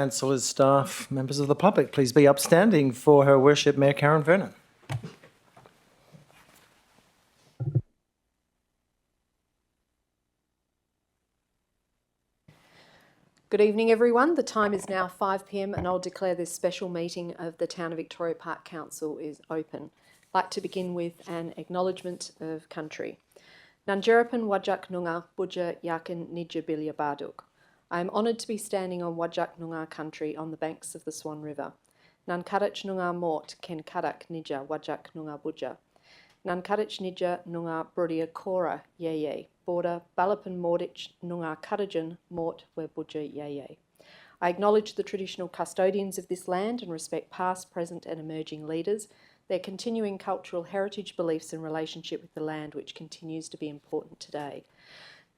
Councillors, staff, members of the public, please be upstanding for Her Worship Mayor Karen Vernon. Good evening, everyone. The time is now 5 p.m. and I'll declare this special meeting of the Town of Victoria Park Council is open. I'd like to begin with an acknowledgement of country. Nangerapan Wajak Noongar Budja Yakin Nidja Bilya Barduk. I am honoured to be standing on Wajak Noongar country on the banks of the Swan River. Nankarach Noongar Mort Ken Karak Nidja Wajak Noongar Budja. Nankarach Nidja Noongar Brudia Kora Yeye. Border Balapan Mordich Noongar Karajan Mort Where Budja Yeye. I acknowledge the traditional custodians of this land and respect past, present and emerging leaders, their continuing cultural heritage, beliefs and relationship with the land which continues to be important today.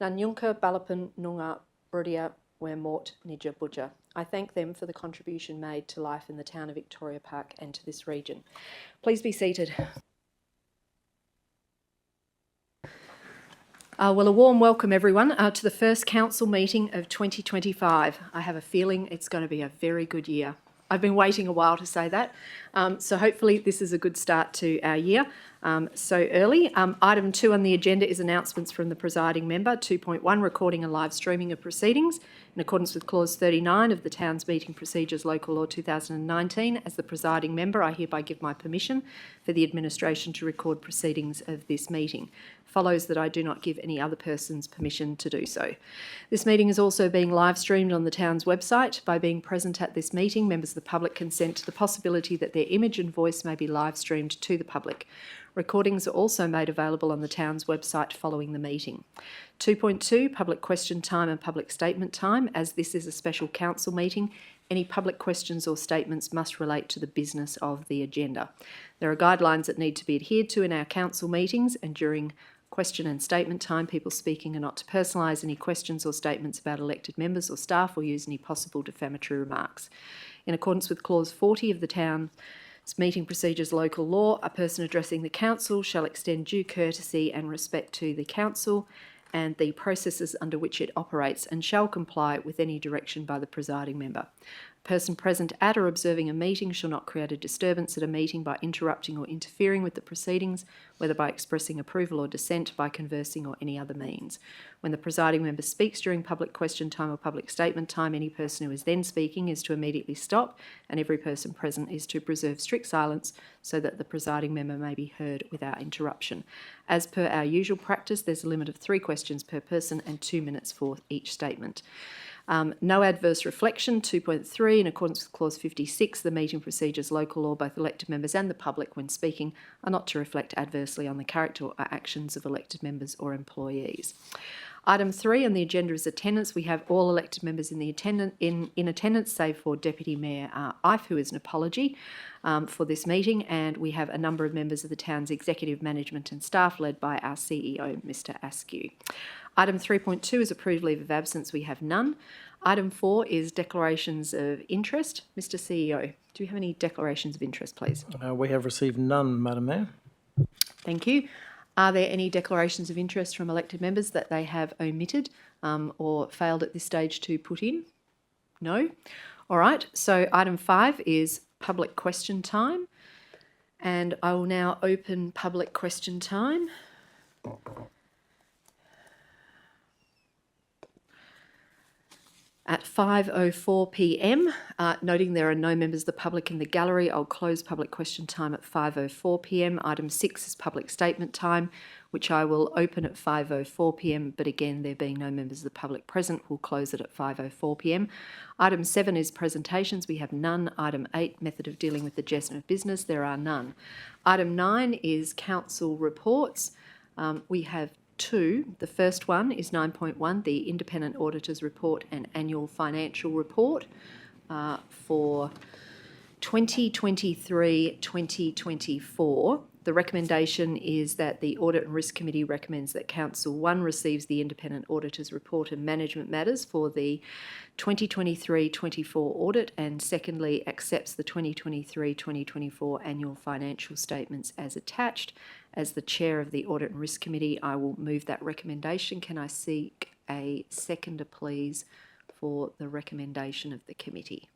Nanyunka Balapan Noongar Brudia Where Mort Nidja Budja. I thank them for the contribution made to life in the town of Victoria Park and to this region. Please be seated. Well, a warm welcome everyone to the first council meeting of 2025. I have a feeling it's going to be a very good year. I've been waiting a while to say that, so hopefully this is a good start to our year so early. Item 2 on the agenda is announcements from the presiding member. 2.1, recording and live streaming of proceedings. In accordance with clause 39 of the Town's Meeting Procedures Local Law 2019, as the presiding member, I hereby give my permission for the administration to record proceedings of this meeting. Follows that I do not give any other person's permission to do so. This meeting is also being live streamed on the Town's website. By being present at this meeting, members of the public consent to the possibility that their image and voice may be live streamed to the public. Recordings are also made available on the Town's website following the meeting. 2.2, public question time and public statement time. As this is a special council meeting, any public questions or statements must relate to the business of the agenda. There are guidelines that need to be adhered to in our council meetings, and during question and statement time, people speaking are not to personalise any questions or statements about elected members or staff or use any possible defamatory remarks. In accordance with clause 40 of the Town's Meeting Procedures Local Law, a person addressing the council shall extend due courtesy and respect to the council and the processes under which it operates, and shall comply with any direction by the presiding member. A person present at or observing a meeting shall not create a disturbance at a meeting by interrupting or interfering with the proceedings, whether by expressing approval or dissent, by conversing or any other means. When the presiding member speaks during public question time or public statement time, any person who is then speaking is to immediately stop, and every person present is to preserve strict silence so that the presiding member may be heard without interruption. As per our usual practice, there's a limit of 3 questions per person and 2 minutes for each statement. No adverse reflection. 2.3, in accordance with clause 56, the Meeting Procedures Local Law, both elected members and the public when speaking are not to reflect adversely on the character or actions of elected members or employees. Item 3 on the agenda is attendance. We have all elected members in attendance, save for Deputy Mayor Ife, who is an apology for this meeting, and we have a number of members of the town's executive management and staff led by our CEO, Mr Askew. Item 3.2 is approved leave of absence. We have none. Item 4 is declarations of interest. Mr CEO, do you have any declarations of interest, please? We have received none, Madam Mayor. Thank you. Are there any declarations of interest from elected members that they have omitted or failed at this stage to put in? No? All right, so item 5 is public question time, and I will now open public question time. At 5:04 p.m, noting there are no members of the public in the gallery, I'll close public question time at 5:04 p.m. Item 6 is public statement time, which I will open at 5:04 p.m, but again, there being no members of the public present, we'll close it at 5:04 p.m. Item 7 is presentations. We have none. Item 8, method of dealing with the adjustment of business. There are none. Item 9 is council reports. We have 2. The first one is 9.1, the Independent Auditor's Report and Annual Financial Report for 2023-2024. The recommendation is that the Audit and Risk Committee recommends that Council 1 receives the Independent Auditor's Report and Management Matters for the 2023-24 audit, and secondly, accepts the 2023-2024 annual financial statements as attached. As the Chair of the Audit and Risk Committee, I will move that recommendation. Can I seek a seconder, please, for the recommendation of the committee?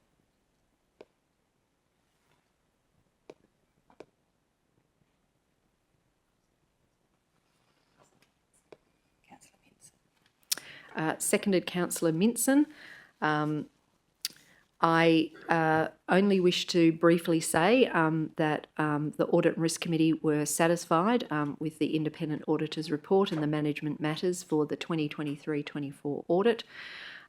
seconded Councillor Minson. I only wish to briefly say that the Audit and Risk Committee were satisfied with the Independent Auditor's report and the management matters for the 2023-24 audit.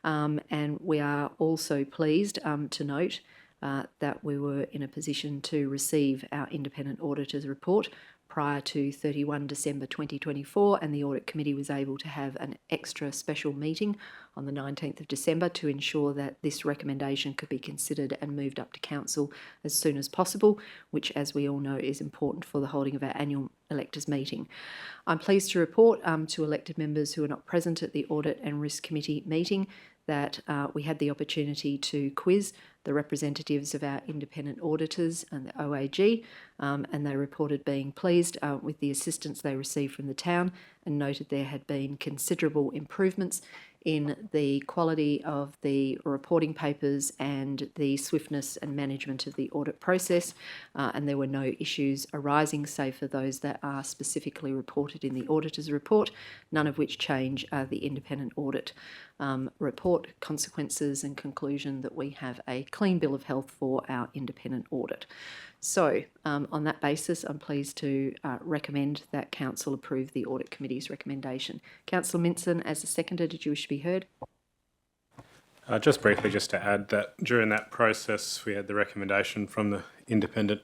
And we are also pleased to note that we were in a position to receive our Independent Auditor's report prior to 31 December 2024, and the Audit Committee was able to have an extra special meeting on the 19th of December to ensure that this recommendation could be considered and moved up to Council as soon as possible, which, as we all know, is important for the holding of our annual electors meeting. I'm pleased to report to elected members who are not present at the Audit and Risk Committee meeting that we had the opportunity to quiz the representatives of our independent auditors and the OAG, and they reported being pleased with the assistance they received from the town and noted there had been considerable improvements in the quality of the reporting papers and the swiftness and management of the audit process, and there were no issues arising save for those that are specifically reported in the auditor's report, none of which change the independent audit report consequences and conclusion that we have a clean bill of health for our independent audit. So on that basis, I'm pleased to recommend that Council approve the Audit Committee's recommendation. Councillor Minson, as the seconder, did you wish to be heard? Just briefly, just to add that during that process, we had the recommendation from the independent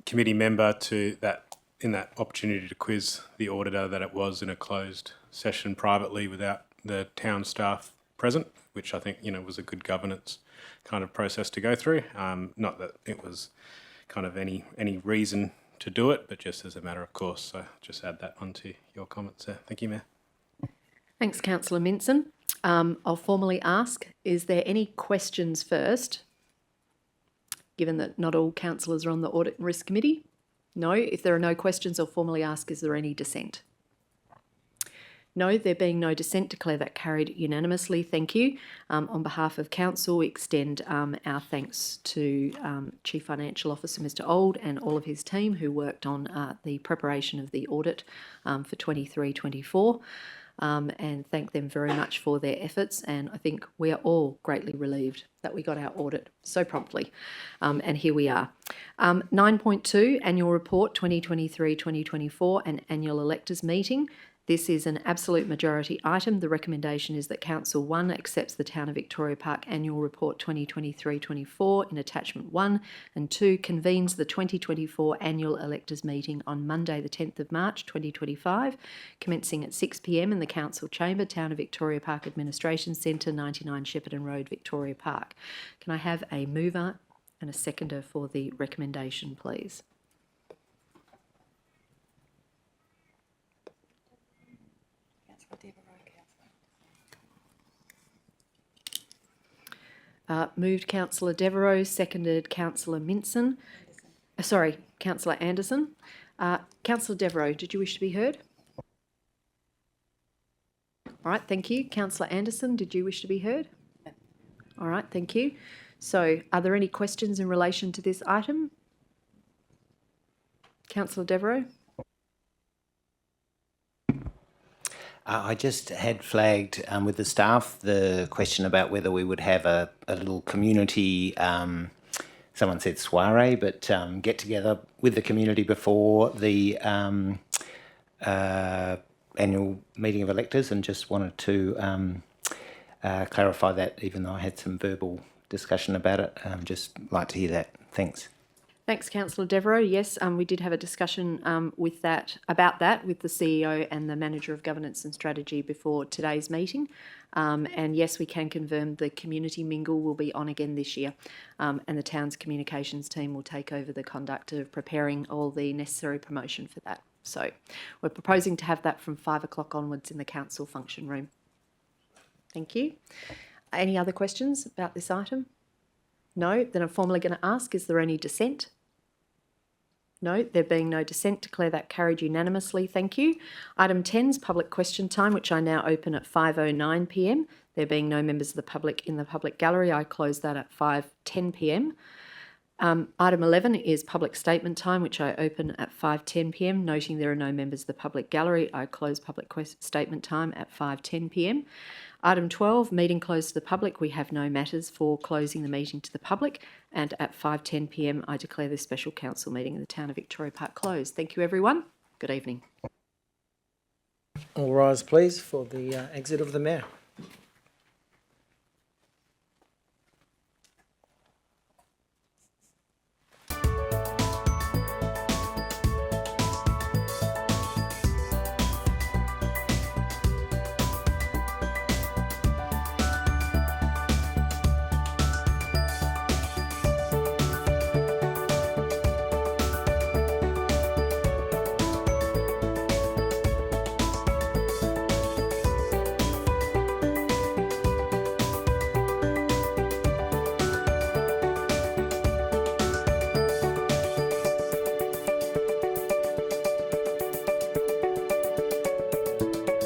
committee member to that in that opportunity to quiz the auditor that it was in a closed session privately without the town staff present, which I think, was a good governance kind of process to go through. Not that it was kind of any reason to do it, but just as a matter of course. So just add that onto your comments there. Thank you, Mayor. Thanks, Councillor Minson. I'll formally ask, is there any questions first, given that not all councillors are on the Audit and Risk Committee? No. If there are no questions, I'll formally ask, is there any dissent? No, there being no dissent, declare that carried unanimously. Thank you. On behalf of Council, we extend our thanks to Chief Financial Officer Mr Old and all of his team who worked on the preparation of the audit for 23-24. And thank them very much for their efforts, and I think we are all greatly relieved that we got our audit so promptly, and here we are. 9.2 Annual Report 2023-2024 and Annual Electors Meeting. This is an absolute majority item. The recommendation is that Council 1 accepts the Town of Victoria Park Annual Report 2023-24 in Attachment 1, and 2 convenes the 2024 Annual Electors Meeting on Monday the 10th of March 2025, commencing at 6 p.m. in the Council Chamber, Town of Victoria Park Administration Centre, 99 Shepparton Road, Victoria Park. Can I have a mover and a seconder for the recommendation, please? Moved Councillor Devereux, seconded Councillor Minson. Councillor Anderson. Councillor Devereux, did you wish to be heard? All right, thank you. Councillor Anderson, did you wish to be heard? All right, thank you. So are there any questions in relation to this item? Councillor Devereux. I just had flagged with the staff the question about whether we would have a little community, someone said soiree, but get together with the community before the annual meeting of electors, and just wanted to clarify that, even though I had some verbal discussion about it. Just like to hear that. Thanks. Thanks, Councillor Devereux. Yes, we did have a discussion about that with the CEO and the Manager of Governance and Strategy before today's meeting. And yes, we can confirm the community mingle will be on again this year, and the town's communications team will take over the conduct of preparing all the necessary promotion for that. So we're proposing to have that from 5 o'clock onwards in the council function room. Thank you. Any other questions about this item? No, then I'm formally going to ask, is there any dissent? No, there being no dissent, declare that carried unanimously. Thank you. Item 10 is public question time, which I now open at 5:09 p.m. There being no members of the public in the public gallery, I close that at 5:10 p.m. Item 11 is public statement time, which I open at 5:10 p.m. Noting there are no members of the public gallery, I close public statement time at 5:10 p.m. Item 12, meeting closed to the public. We have no matters for closing the meeting to the public. And at 5:10 p.m, I declare this special council meeting in the town of Victoria Park closed. Thank you, everyone. Good evening. All rise, please, for the exit of the Mayor.